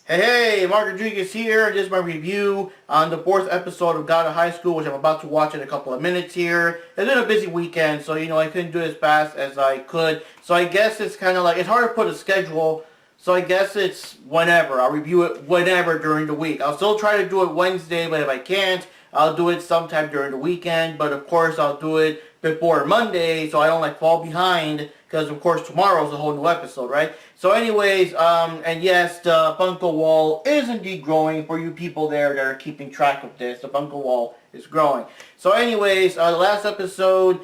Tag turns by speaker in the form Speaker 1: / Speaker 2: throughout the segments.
Speaker 1: Hey, Mark Rodriguez here. This is my review on the fourth episode of God of High School, which I'm about to watch in a couple of minutes here. It's been a busy weekend, so I couldn't do it as fast as I could. So I guess it's kind of like, it's hard to put a schedule, so I guess it's whenever. I'll review it whenever during the week. I'll still try to do it Wednesday, but if I can't, I'll do it sometime during the weekend. But of course, I'll do it before Monday, so I don't fall behind, because of course tomorrow's a whole new episode, right? So anyways, and yes, the Funko wall is indeed growing for you people there that are keeping track of this. The Funko wall is growing. So anyways, the last episode,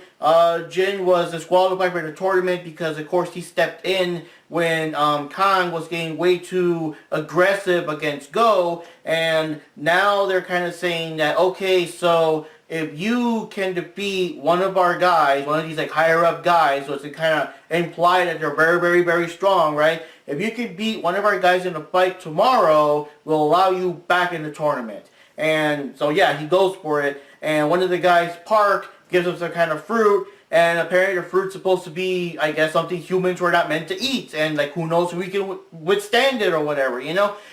Speaker 1: Jin was disqualified for the tournament because of course he stepped in when Kang was getting way too aggressive against Go, and now they're kind of saying that, okay, so if you can defeat one of our guys, one of these higher up guys, so it's kind of imply that they're very, very, very strong, right? If you can beat one of our guys in a fight tomorrow, we'll allow you back in the tournament. And so yeah, he goes for it. And one of the guys, Park, gives him some kind of fruit. And apparently the fruit's supposed to be, I guess, something humans were not meant to eat. And who knows if we can withstand it or whatever,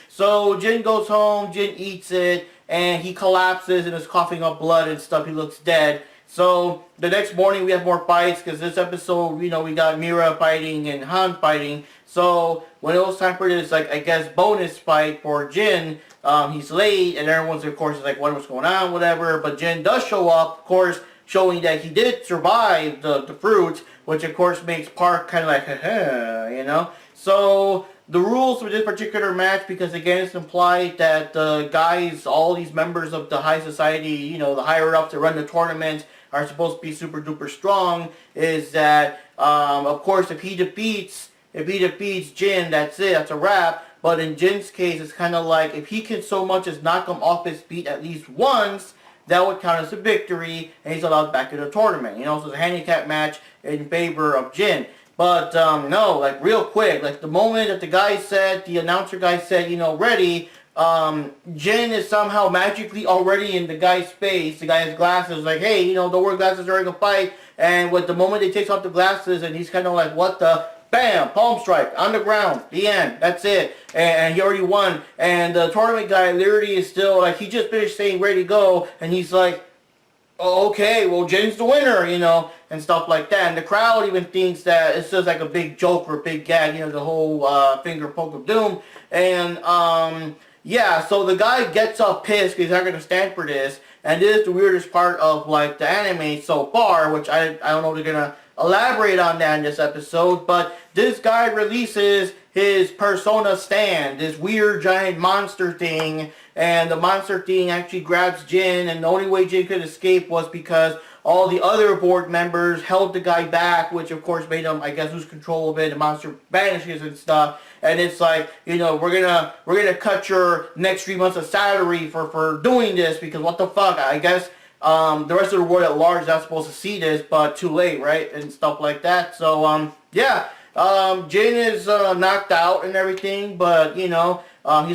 Speaker 1: So Jin goes home, Jin eats it, and he collapses and is coughing up blood and stuff. He looks dead. So the next morning we have more fights, because this episode, we got Mira fighting and Han fighting. So when it was time for this, I guess, bonus fight for Jin, he's late, and everyone's, of course, is what's going on, whatever. But Jin does show up, of course, showing that he did survive the fruit, which, of course, makes Park kind of haha, So the rules for this particular match, because again it's implied that the guys, all these members of the high society, the higher ups that run the tournament, are supposed to be super duper strong, is that of course if he defeats Jin, that's it, that's a wrap. But in Jin's case, it's kind of like if he can so much as knock him off his feet at least once, that would count as a victory, and he's allowed back in the tournament. So it's a handicap match in favor of Jin. But, no, real quick, the moment that the announcer guy said, ready, Jin is somehow magically already in the guy's face. The guy has glasses, hey, don't wear glasses during a fight. And with the moment he takes off the glasses, and he's kind of what the, bam, palm strike, on the ground, the end, that's it. And he already won. And the tournament guy literally is still, he just finished saying ready to go, and he's like, oh, okay, well, Jin's the winner, and stuff like that. And the crowd even thinks that it's just a big joke or a big gag, the whole finger poke of doom. And, yeah, so the guy gets up pissed because he's not going to stand for this. And this is the weirdest part of, the anime so far, which I don't know if they're going to elaborate on that in this episode. But this guy releases his Persona stand, this weird giant monster thing, and the monster thing actually grabs Jin, and the only way Jin could escape was because all the other board members held the guy back, which of course made him, I guess, lose control of it. The monster vanishes and stuff, and it's we're gonna cut your next 3 months of salary for doing this, because what the fuck, I guess. The rest of the world at large is not supposed to see this, but too late, right? And stuff like that. So, yeah. Jin is knocked out and everything, but, he's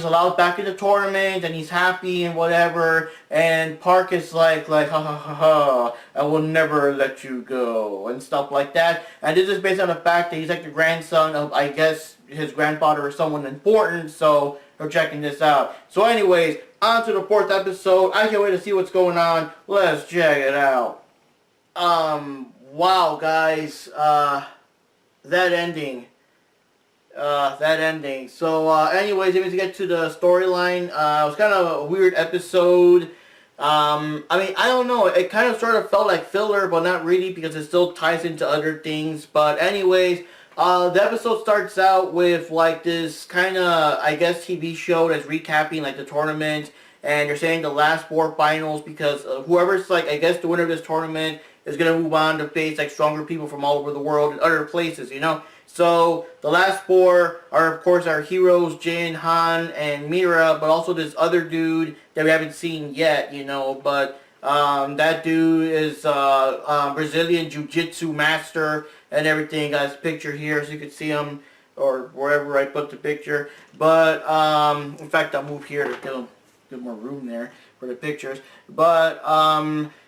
Speaker 1: allowed back in the tournament, and he's happy and whatever, and Park is ha ha ha ha, I will never let you go, and stuff like that. And this is based on the fact that he's the grandson of, I guess, his grandfather or someone important, so we're checking this out. So anyways, on to the fourth episode. I can't wait to see what's going on. Let's check it out. Wow, guys, that ending. So, anyways, let me get to the storyline. It was kind of a weird episode. I don't know. It kind of sort of felt like filler, but not really, because it still ties into other things. But anyways, the episode starts out with, this kind of, I guess, TV show that's recapping, the tournament. And they're saying the last four finals, because whoever's, I guess, the winner of this tournament is going to move on to face, stronger people from all over the world and other places, So, the last four are, of course, our heroes, Jin, Han, and Mira, but also this other dude that we haven't seen yet, But, that dude is Brazilian Jiu-Jitsu master and everything. Got his picture here so you can see him, or wherever I put the picture. But, in fact, I'll move here to give more room there for the pictures. But,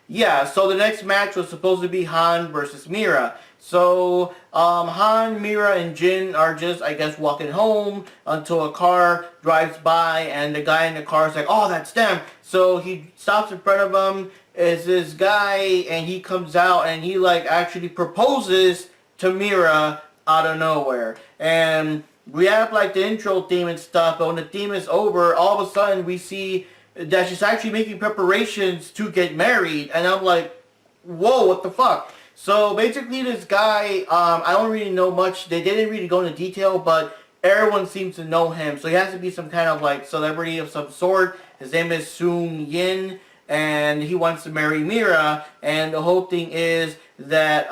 Speaker 1: yeah, so the next match was supposed to be Han versus Mira. So Han, Mira, and Jin are just, I guess, walking home until a car drives by, and the guy in the car is like, "Oh, that's them." So he stops in front of him. Is this guy, and he comes out, and he like actually proposes to Mira out of nowhere, and we have like the intro theme and stuff. But when the theme is over, all of a sudden we see that she's actually making preparations to get married, and I'm like, whoa, what the fuck? So basically this guy, I don't really know much. They didn't really go into detail, but everyone seems to know him. So he has to be some kind of like celebrity of some sort. His name is Soon Yin, and he wants to marry Mira. And the whole thing is that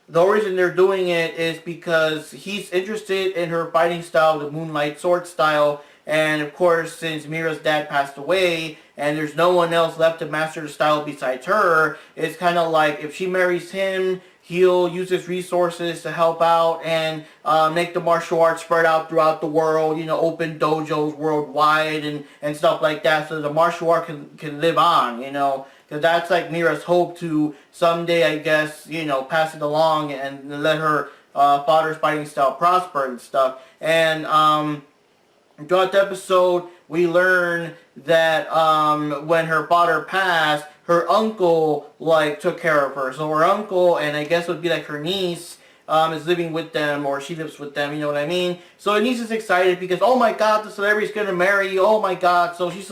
Speaker 1: the reason they're doing it is because he's interested in her fighting style, the Moonlight Sword style. And of course, since Mira's dad passed away and there's no one else left to master the style besides her, it's kind of like if she marries him, he'll use his resources to help out and make the martial arts spread out throughout the world, you know, open dojos worldwide and stuff like that, so the martial art can live on, you know, because that's like Mira's hope to someday, I guess, you know, pass it along and let her father's fighting style prosper and stuff. And throughout the episode, we learn that when her father passed, her uncle like took care of her. So her uncle, and I guess it would be like her niece, is living with them, or she lives with them. You know what I mean? So her niece is excited because, oh my God, the celebrity's gonna marry you. Oh my God! So she's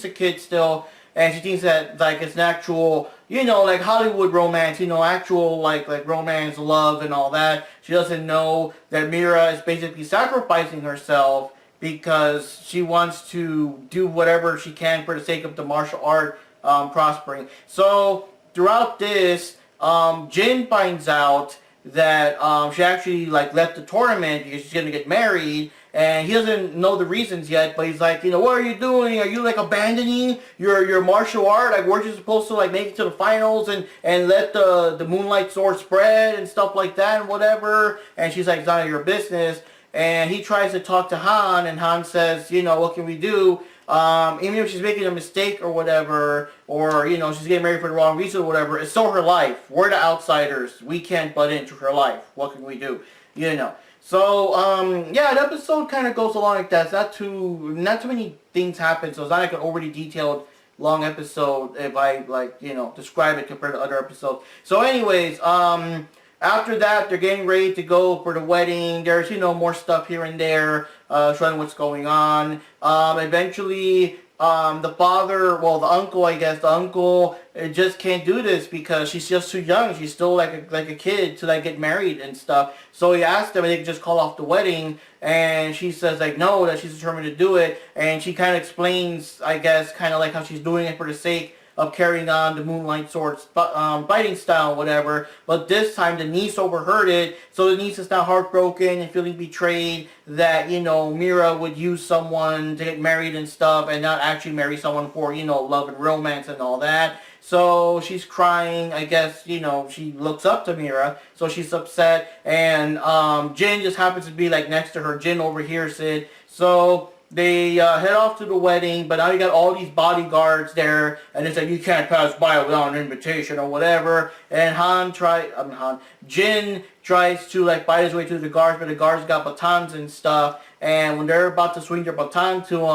Speaker 1: a kid still, and she thinks that like it's an actual, you know, like Hollywood romance, you know, actual like romance, love, and all that. She doesn't know that Mira is basically sacrificing herself because she wants to do whatever she can for the sake of the martial art prospering. So throughout this, Jin finds out that she actually like left the tournament because she's gonna get married, and he doesn't know the reasons yet. But he's like, you know, what are you doing? Are you like abandoning your martial art? Like, weren't you supposed to like make it to the finals and let the Moonlight Sword spread and stuff like that and whatever? And she's like, it's none of your business. And he tries to talk to Han, and Han says, you know, what can we do? Even if she's making a mistake or whatever, or, you know, she's getting married for the wrong reason or whatever, it's still her life. We're the outsiders. We can't butt into her life. What can we do? You know. So, yeah, the episode kind of goes along like that. It's not too many things happen, so it's not like an overly detailed long episode if I, like, you know, describe it compared to other episodes. So anyways, after that, they're getting ready to go for the wedding. There's, you know, more stuff here and there, showing what's going on. Eventually, the father, well, the uncle, I guess, the uncle just can't do this because she's just too young. She's still like a kid to like get married and stuff. So he asked them if they could just call off the wedding, and she says like no, that she's determined to do it. And she kind of explains, I guess, kind of like how she's doing it for the sake of carrying on the Moonlight Sword's fighting style, whatever. But this time the niece overheard it, so the niece is now heartbroken and feeling betrayed that, you know, Mira would use someone to get married and stuff and not actually marry someone for, you know, love and romance and all that. So she's crying, I guess, you know, she looks up to Mira, so she's upset, and Jin just happens to be like next to her. Jin overhears it, so they head off to the wedding, but now you got all these bodyguards there, and it's like you can't pass by without an invitation or whatever. And Jin tries to like fight his way through the guards, but the guards got batons and stuff. And when they're about to swing their baton to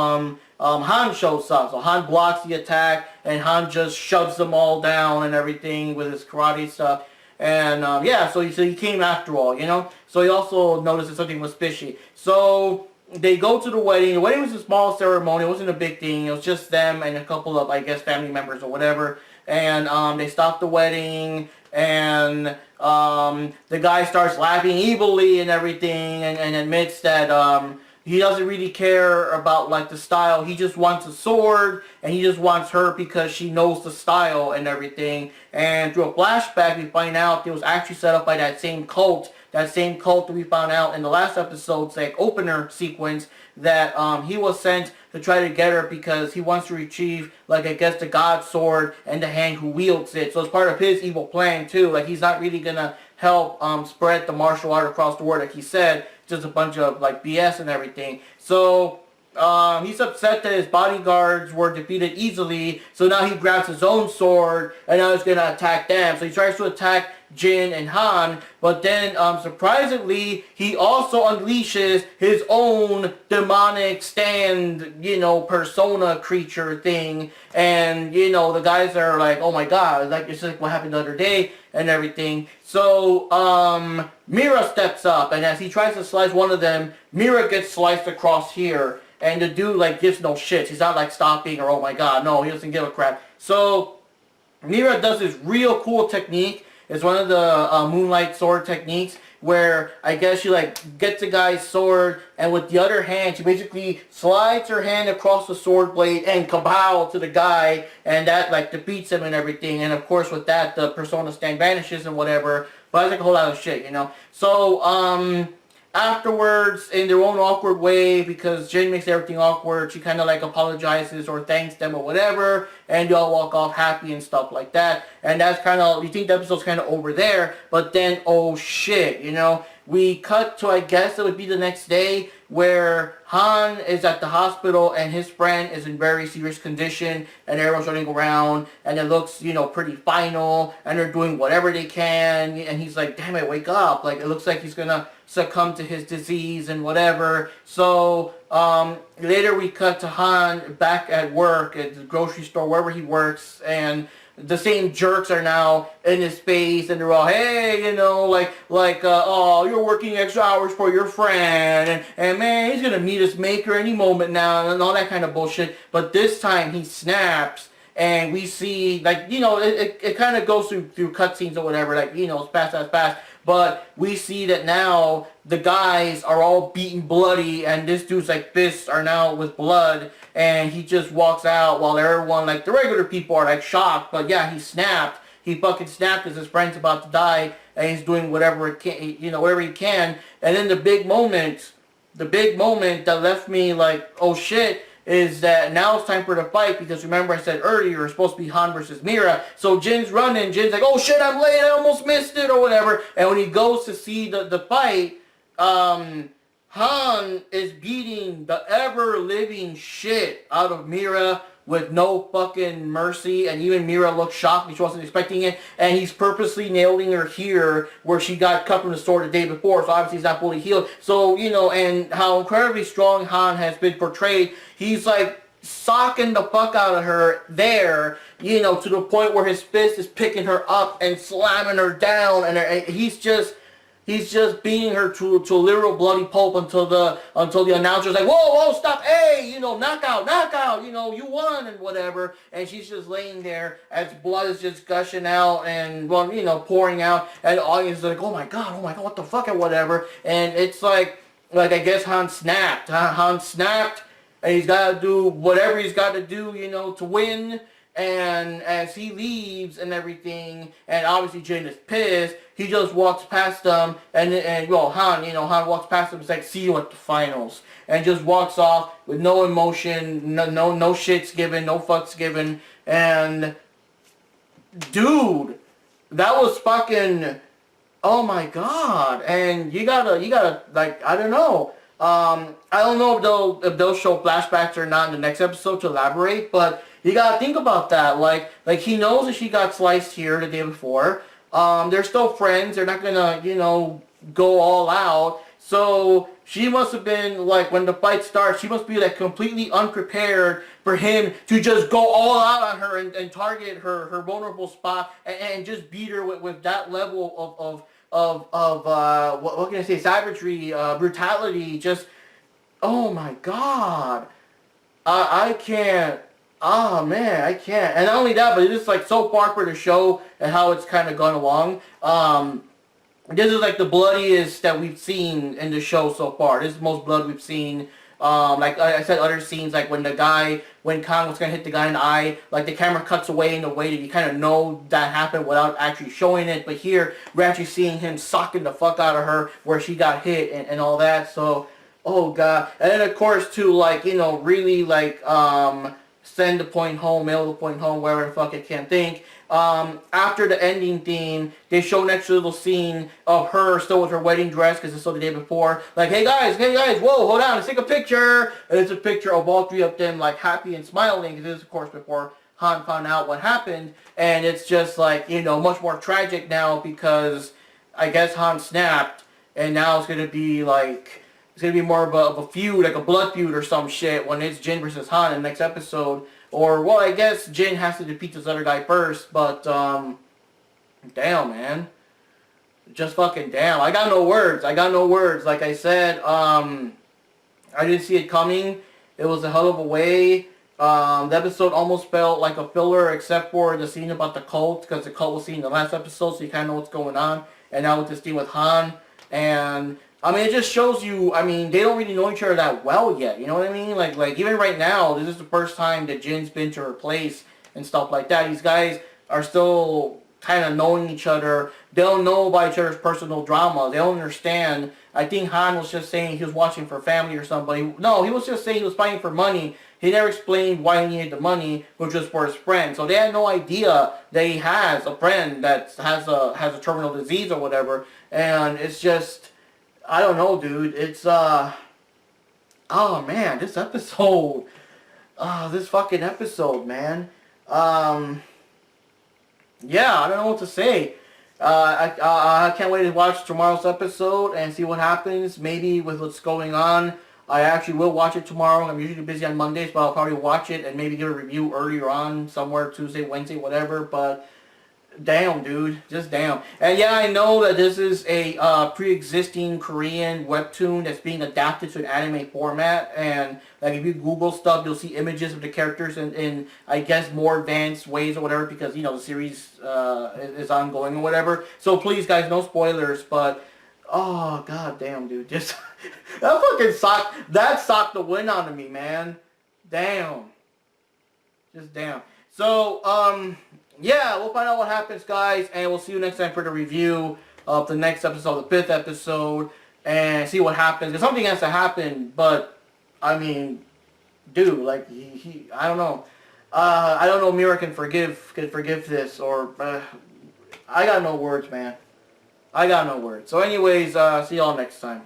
Speaker 1: Han shows up. So Han blocks the attack, and Han just shoves them all down and everything with his karate stuff. And yeah, so he came after all, you know. So he also noticed that something was fishy. So they go to the wedding. The wedding was a small ceremony. It wasn't a big thing. It was just them and a couple of, I guess, family members or whatever. And they stopped the wedding, and the guy starts laughing evilly and everything, and admits that he doesn't really care about like the style. He just wants a sword, and he just wants her because she knows the style and everything. And through a flashback, we find out it was actually set up by that same cult. That same cult that we found out in the last episode's like opener sequence, that he was sent to try to get her because he wants to retrieve, like, I guess, the God sword and the hand who wields it. So it's part of his evil plan too. Like, he's not really gonna help spread the martial art across the world, like he said. Just a bunch of like BS and everything. So he's upset that his bodyguards were defeated easily, so now he grabs his own sword, and now he's going to attack them. So he tries to attack Jin and Han, but then surprisingly he also unleashes his own demonic stand, persona creature thing, and the guys are like, oh my god, like it's like what happened the other day and everything. So Mira steps up, and as he tries to slice one of them, Mira gets sliced across here. And the dude, like, gives no shit. He's not, like, stopping or, oh my god, no, he doesn't give a crap. So, Mira does this real cool technique. It's one of the moonlight sword techniques where I guess she, like, gets a guy's sword, and with the other hand, she basically slides her hand across the sword blade and kabow to the guy, and that, like, defeats him and everything. And, of course, with that, the persona stand vanishes and whatever. But it's, like, a whole lot of shit, So, afterwards, in their own awkward way, because Jin makes everything awkward, she kind of like apologizes or thanks them or whatever, and they all walk off happy and stuff like that. And that's kind of, you think the episode's kind of over there, but then, oh shit, we cut to, I guess it would be the next day, where Han is at the hospital and his friend is in very serious condition, and everyone's running around, and it looks, pretty final, and they're doing whatever they can, and he's like, damn it, wake up, like, it looks like he's gonna succumb to his disease and whatever. So later we cut to Han back at work at the grocery store, wherever he works, and the same jerks are now in his face, and they're all, hey, oh, you're working extra hours for your friend, and man, he's gonna meet his maker any moment now, and all that kind of bullshit. But this time he snaps, and we see, like, it kind of goes through cutscenes or whatever, like, it's fast. But we see that now the guys are all beaten bloody, and this dude's like fists are now with blood, and he just walks out while everyone, like the regular people, are like shocked. But yeah, he snapped. He fucking snapped because his friend's about to die, and he's doing whatever it can, whatever he can. And then the big moment that left me like, oh shit, is that now it's time for the fight, because remember I said earlier it's supposed to be Han versus Mira. So Jin's running, Jin's like, oh shit, I'm late, I almost missed it or whatever. And when he goes to see the fight, Han is beating the ever-living shit out of Mira with no fucking mercy, and even Mira looks shocked, she wasn't expecting it, and he's purposely nailing her here where she got cut from the sword the day before, so obviously he's not fully healed. So, and how incredibly strong Han has been portrayed, he's like socking the fuck out of her there, to the point where his fist is picking her up and slamming her down, and he's just beating her to literal bloody pulp until the announcer's like, whoa, stop, hey, knockout, you won and whatever, and she's just laying there as blood is just gushing out and, pouring out, and the audience is like, oh my god, what the fuck and whatever, and it's like I guess Han snapped, and he's got to do whatever he's got to do, to win. And as he leaves and everything, and obviously Jin is pissed, he just walks past them, and Han walks past them and is like, see you at the finals, and just walks off with no emotion, no shits given, no fucks given, and dude, that was fucking, oh my god, and you gotta, like, I don't know, I don't know if they'll show flashbacks or not in the next episode to elaborate, but you gotta think about that. Like he knows that she got sliced here the day before. They're still friends. They're not gonna, go all out. So she must have been like, when the fight starts, she must be like completely unprepared for him to just go all out on her and target her vulnerable spot and just beat her with that level of what can I say, savagery, brutality. Just, oh my god, I can't. Oh man, I can't. And not only that, but it's just like so far for the show and how it's kind of gone along. This is like the bloodiest that we've seen in the show so far. This is the most blood we've seen. Like I said, other scenes, like when Kang was gonna hit the guy in the eye, like the camera cuts away in a way that you kind of know that happened without actually showing it. But here, we're actually seeing him socking the fuck out of her where she got hit and all that. So, oh god. And then of course too, like, really like, send the point home, mail the point home, wherever the fuck I can't think. After the ending theme, they show an extra little scene of her still with her wedding dress, because it's still the day before. Like, hey guys, whoa, hold on, let's take a picture. And it's a picture of all three of them, like, happy and smiling, because this is, of course, before Han found out what happened, and it's just like, you know, much more tragic now because I guess Han snapped, and now it's gonna be like, it's gonna be more of a feud, like a blood feud or some shit when it's Jin versus Han in the next episode. Or, well, I guess Jin has to defeat this other guy first, but, damn, man. Just fucking damn. I got no words. I got no words. Like I said, I didn't see it coming. It was a hell of a way. The episode almost felt like a filler except for the scene about the cult, because the cult was seen in the last episode, so you kind of know what's going on. And now with this scene with Han, and I mean, it just shows you, I mean, they don't really know each other that well yet, you know what I mean? Like even right now, this is the first time that Jin's been to her place and stuff like that. These guys are still kind of knowing each other. They don't know about each other's personal drama. They don't understand. I think Han was just saying he was watching for family or somebody. No, he was just saying he was fighting for money. He never explained why he needed the money, which was for his friend. So they had no idea that he has a friend that has a terminal disease or whatever. And it's just, I don't know, dude. It's oh man, this episode, this fucking episode, man. Yeah, I don't know what to say. I can't wait to watch tomorrow's episode and see what happens. Maybe with what's going on, I actually will watch it tomorrow. I'm usually busy on Mondays, but I'll probably watch it and maybe give a review earlier on, somewhere Tuesday, Wednesday, whatever. But damn, dude, just damn. And yeah, I know that this is a pre-existing Korean webtoon that's being adapted to an anime format. And like if you Google stuff, you'll see images of the characters in I guess more advanced ways or whatever, because you know the series is ongoing or whatever. So please, guys, no spoilers. But oh god damn, dude, just that fucking socked the wind out of me, man. Damn, just damn. So yeah, we'll find out what happens, guys, and we'll see you next time for the review of the next episode, the 5th episode, and see what happens. Because something has to happen, but, I mean, dude, like, I don't know. I don't know Mira can forgive this, or, I got no words, man. I got no words. So anyways, see y'all next time.